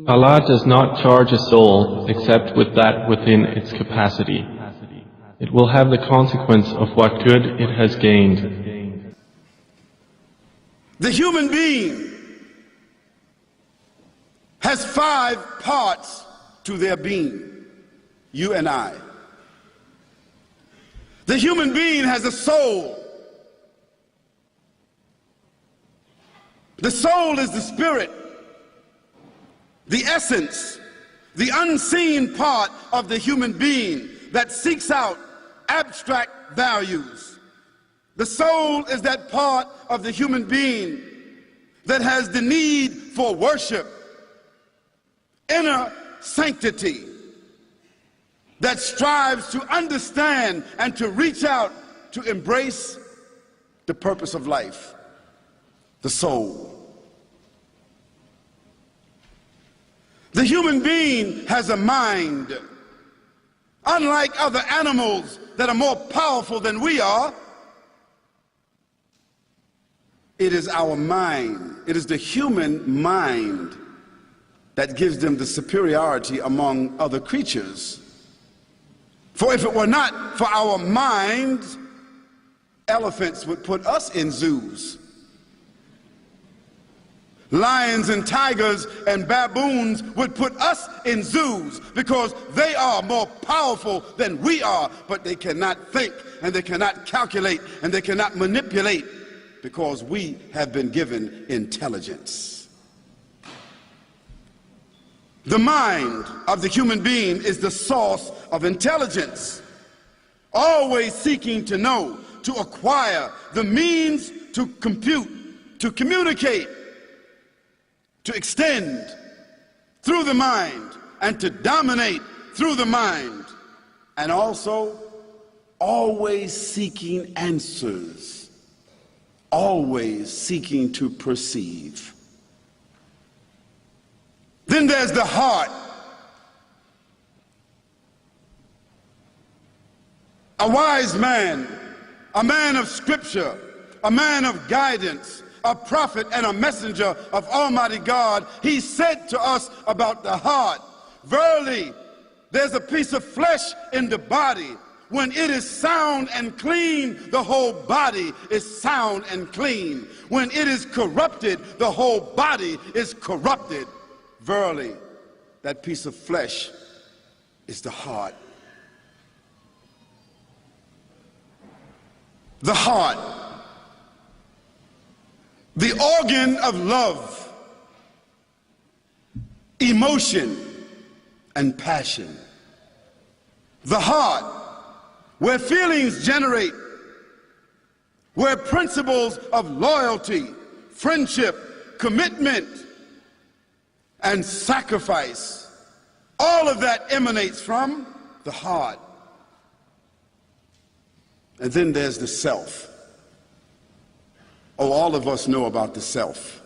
Allah does not charge a soul except with that within its capacity. It will have the consequence of what good it has gained. The human being has 5 parts to their being, you and I. The human being has a soul. The soul is the spirit, the essence, the unseen part of the human being that seeks out abstract values. The soul is that part of the human being that has the need for worship, inner sanctity, that strives to understand and to reach out to embrace the purpose of life, the soul. The human being has a mind. Unlike other animals that are more powerful than we are, it is our mind. It is the human mind that gives them the superiority among other creatures. For if it were not for our minds, elephants would put us in zoos. Lions and tigers and baboons would put us in zoos because they are more powerful than we are, but they cannot think and they cannot calculate and they cannot manipulate because we have been given intelligence. The mind of the human being is the source of intelligence, always seeking to know, to acquire the means to compute, to communicate, to extend through the mind and to dominate through the mind, and also always seeking answers, always seeking to perceive. Then there's the heart. A wise man, a man of scripture, a man of guidance, a prophet and a messenger of Almighty God, he said to us about the heart, verily, there's a piece of flesh in the body. When it is sound and clean, the whole body is sound and clean. When it is corrupted, the whole body is corrupted. Verily, that piece of flesh is the heart. The heart, the organ of love, emotion, and passion. The heart, where feelings generate, where principles of loyalty, friendship, commitment, and sacrifice, all of that emanates from the heart. And then there's the self. Oh, all of us know about the self.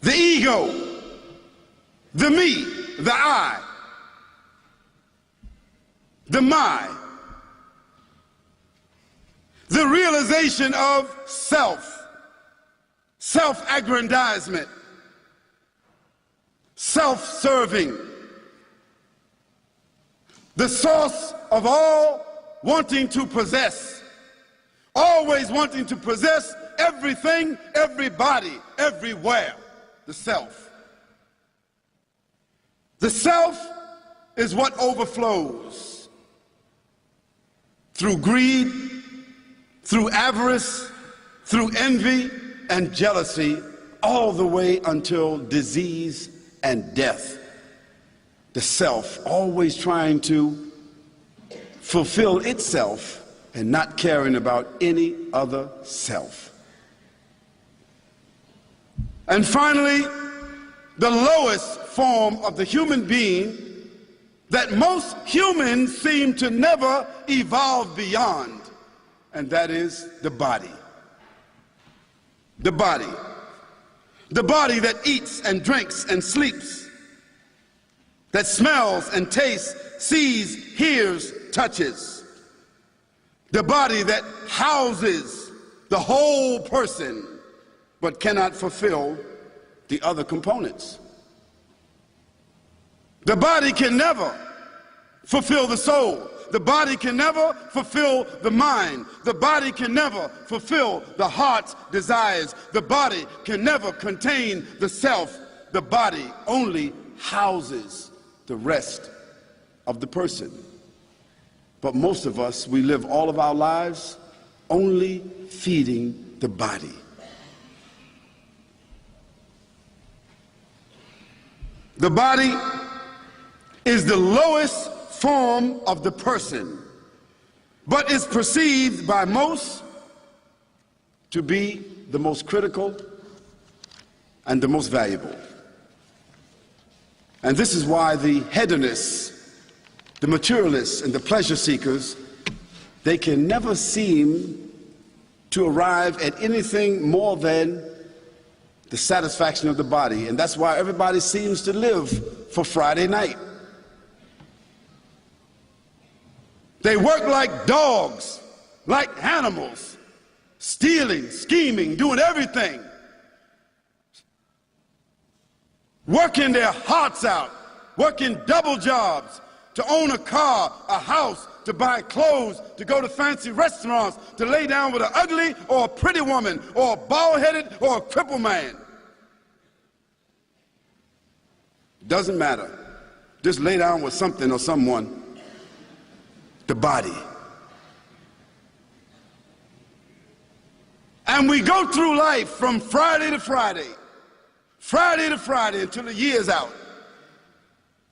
The ego, the me, the I, the my, the realization of self, self-aggrandizement, self-serving, the source of all wanting to possess, always wanting to possess everything, everybody, everywhere, the self. The self is what overflows through greed, through avarice, through envy and jealousy, all the way until disease and death. The self always trying to fulfill itself and not caring about any other self. And finally, the lowest form of the human being that most humans seem to never evolve beyond, and that is the body. The body. The body that eats and drinks and sleeps, that smells and tastes, sees, hears, touches. The body that houses the whole person but cannot fulfill the other components. The body can never fulfill the soul. The body can never fulfill the mind. The body can never fulfill the heart's desires. The body can never contain the self. The body only houses the rest of the person. But most of us, we live all of our lives only feeding the body. The body is the lowest form of the person, but is perceived by most to be the most critical and the most valuable. And this is why the hedonists, the materialists, and the pleasure seekers, they can never seem to arrive at anything more than the satisfaction of the body. And that's why everybody seems to live for Friday night. They work like dogs, like animals, stealing, scheming, doing everything, working their hearts out, working double jobs, to own a car, a house, to buy clothes, to go to fancy restaurants, to lay down with an ugly or a pretty woman, or a bald-headed or a crippled man. Doesn't matter. Just lay down with something or someone. The body. And we go through life from Friday to Friday, Friday to Friday, until the year's out.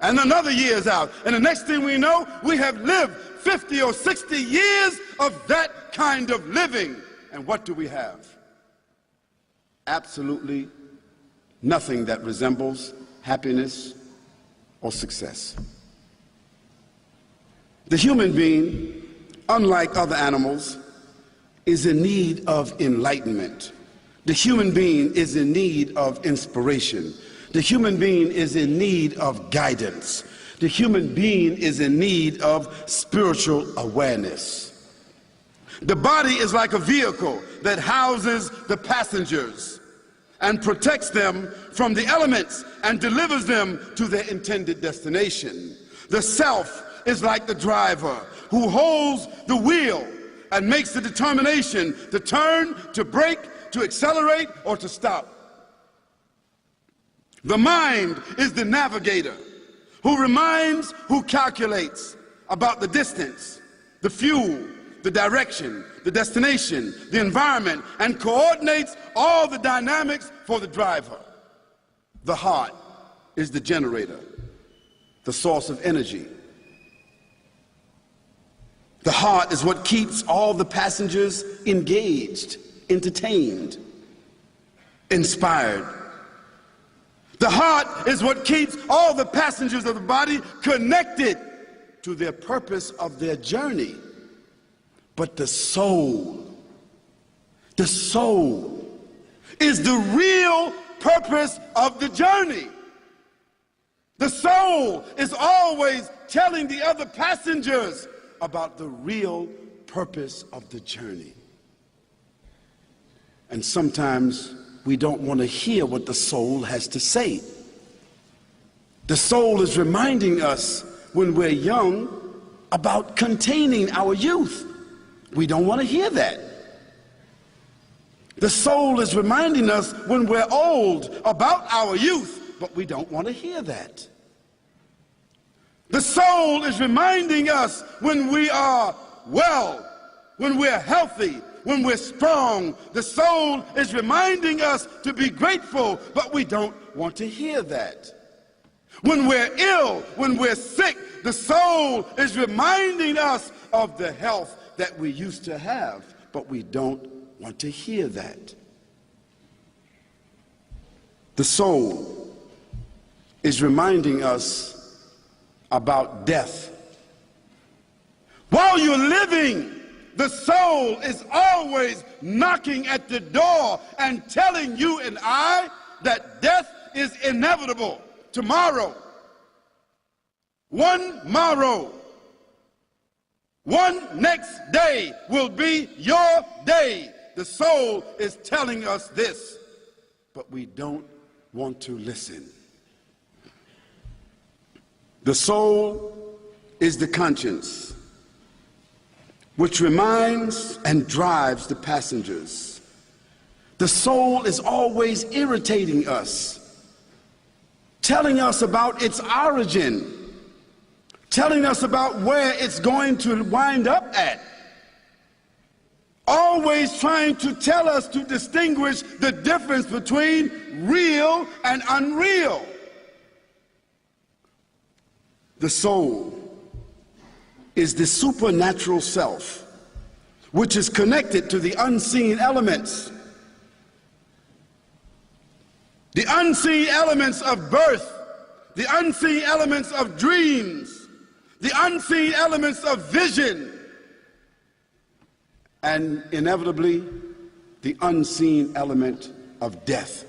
And another year's out. And the next thing we know, we have lived 50 or 60 years of that kind of living. And what do we have? Absolutely nothing that resembles happiness or success. The human being, unlike other animals, is in need of enlightenment. The human being is in need of inspiration. The human being is in need of guidance. The human being is in need of spiritual awareness. The body is like a vehicle that houses the passengers and protects them from the elements and delivers them to their intended destination. The self is like the driver who holds the wheel and makes the determination to turn, to brake, to accelerate, or to stop. The mind is the navigator who reminds, who calculates about the distance, the fuel, the direction, the destination, the environment, and coordinates all the dynamics for the driver. The heart is the generator, the source of energy. The heart is what keeps all the passengers engaged, entertained, inspired. The heart is what keeps all the passengers of the body connected to their purpose of their journey. But the soul is the real purpose of the journey. The soul is always telling the other passengers about the real purpose of the journey. And sometimes we don't want to hear what the soul has to say. The soul is reminding us when we're young about containing our youth. We don't want to hear that. The soul is reminding us when we're old about our youth, but we don't want to hear that. The soul is reminding us when we are well, when we're healthy, when we're strong. The soul is reminding us to be grateful, but we don't want to hear that. When we're ill, when we're sick, the soul is reminding us of the health that we used to have, but we don't want to hear that. The soul is reminding us about death. While you're living, the soul is always knocking at the door and telling you and I that death is inevitable. Tomorrow, one morrow, one next day will be your day. The soul is telling us this, but we don't want to listen. The soul is the conscience, which reminds and drives the passengers. The soul is always irritating us, telling us about its origin, telling us about where it's going to wind up at, always trying to tell us to distinguish the difference between real and unreal. The soul is the supernatural self, which is connected to the unseen elements. The unseen elements of birth, the unseen elements of dreams, the unseen elements of vision, and inevitably the unseen element of death.